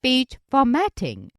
Page formatting.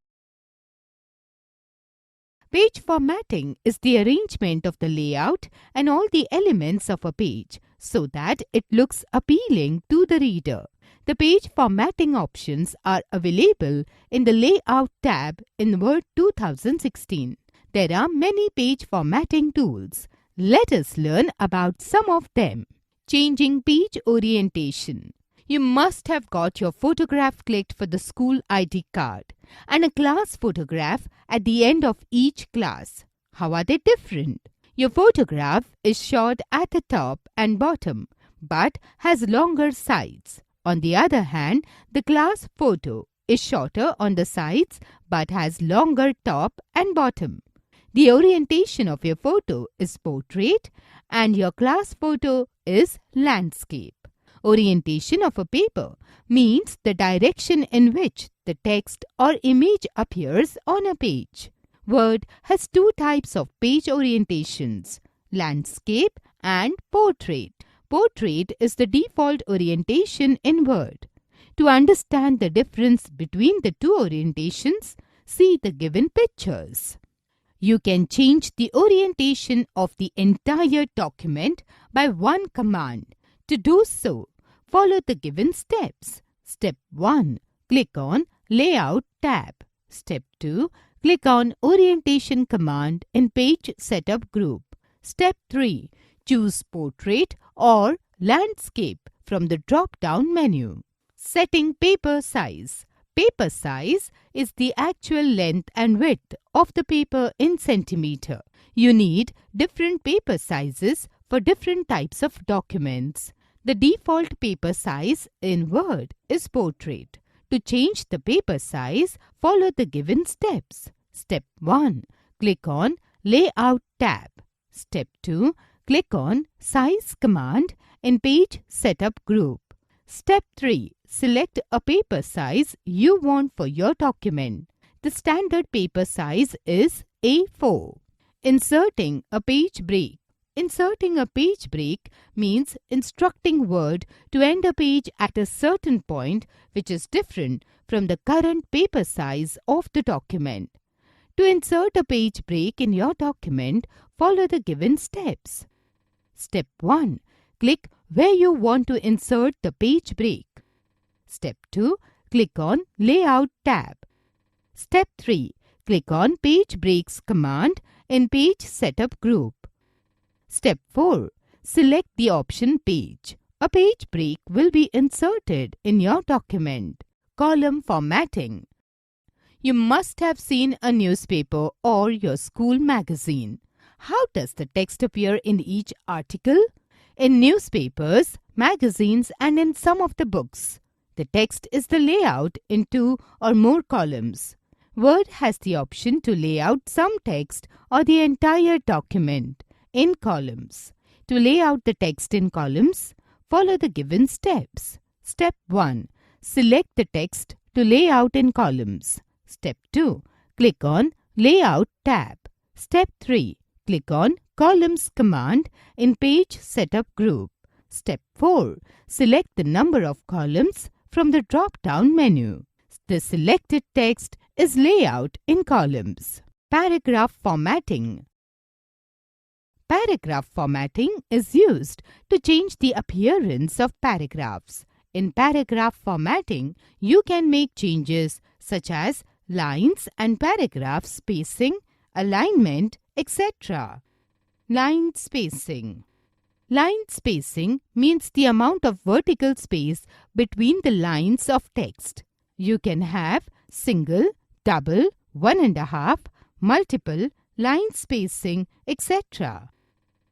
Page formatting is the arrangement of the layout and all the elements of a page so that it looks appealing to the reader. The page formatting options are available in the Layout tab in Word 2016. There are many page formatting tools. Let us learn about some of them. Changing page orientation. You must have got your photograph clicked for the school ID card and a class photograph at the end of each class. How are they different? Your photograph is short at the top and bottom but has longer sides. On the other hand, the class photo is shorter on the sides but has longer top and bottom. The orientation of your photo is portrait and your class photo is landscape. Orientation of a paper means the direction in which the text or image appears on a page. Word has two types of page orientations, landscape and portrait. Portrait is the default orientation in Word. To understand the difference between the two orientations, see the given pictures. You can change the orientation of the entire document by one command. To do so, follow the given steps. Step 1. Click on Layout tab. Step 2. Click on Orientation command in Page Setup group. Step 3. Choose Portrait or Landscape from the drop-down menu. Setting paper size. Paper size is the actual length and width of the paper in centimeter. You need different paper sizes for different types of documents. The default paper size in Word is Portrait. To change the paper size, follow the given steps. Step 1. Click on Layout tab. Step 2. Click on Size command in Page Setup group. Step 3. Select a paper size you want for your document. The standard paper size is A4. Inserting a page break. Inserting a page break means instructing Word to end a page at a certain point which is different from the current paper size of the document. To insert a page break in your document, follow the given steps. Step 1. Click where you want to insert the page break. Step 2. Click on Layout tab. Step 3. Click on Page Breaks command in Page Setup group. Step 4. Select the option Page. A page break will be inserted in your document. Column formatting. You must have seen a newspaper or your school magazine. How does the text appear in each article? In newspapers, magazines, and in some of the books, the text is the layout in 2 or more columns. Word has the option to lay out some text or the entire document in columns. To lay out the text in columns, follow the given steps. Step 1. Select the text to lay out in columns. Step 2. Click on Layout tab. Step 3. Click on Columns command in Page Setup group. Step 4. Select the number of columns from the drop-down menu. The selected text is layout in columns. Paragraph formatting. Paragraph formatting is used to change the appearance of paragraphs. In paragraph formatting, you can make changes such as lines and paragraph spacing, alignment, etc. Line spacing. Line spacing means the amount of vertical space between the lines of text. You can have single, double, 1.5, multiple, line spacing, etc.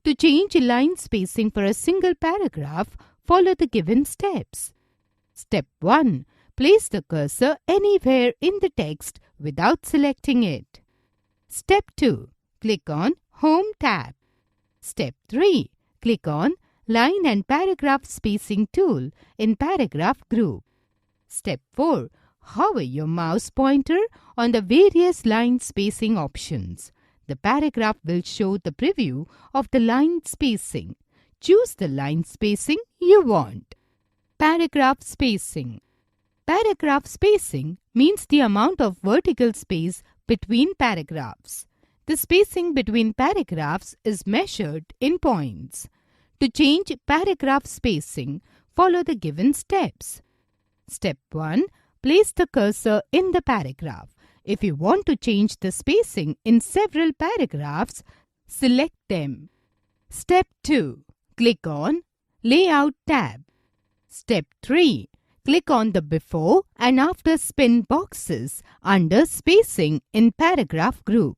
To change line spacing for a single paragraph, follow the given steps. Step 1. Place the cursor anywhere in the text without selecting it. Step 2. Click on Home tab. Step 3. Click on Line and Paragraph Spacing tool in Paragraph group. Step 4. Hover your mouse pointer on the various line spacing options. The paragraph will show the preview of the line spacing. Choose the line spacing you want. Paragraph spacing. Paragraph spacing means the amount of vertical space between paragraphs. The spacing between paragraphs is measured in points. To change paragraph spacing, follow the given steps. Step 1. Place the cursor in the paragraph. If you want to change the spacing in several paragraphs, select them. Step 2. Click on Layout tab. Step 3. Click on the Before and After spin boxes under Spacing in Paragraph group.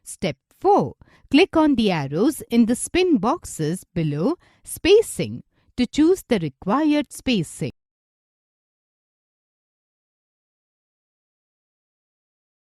Step 4. Click on the arrows in the spin boxes below Spacing to choose the required spacing.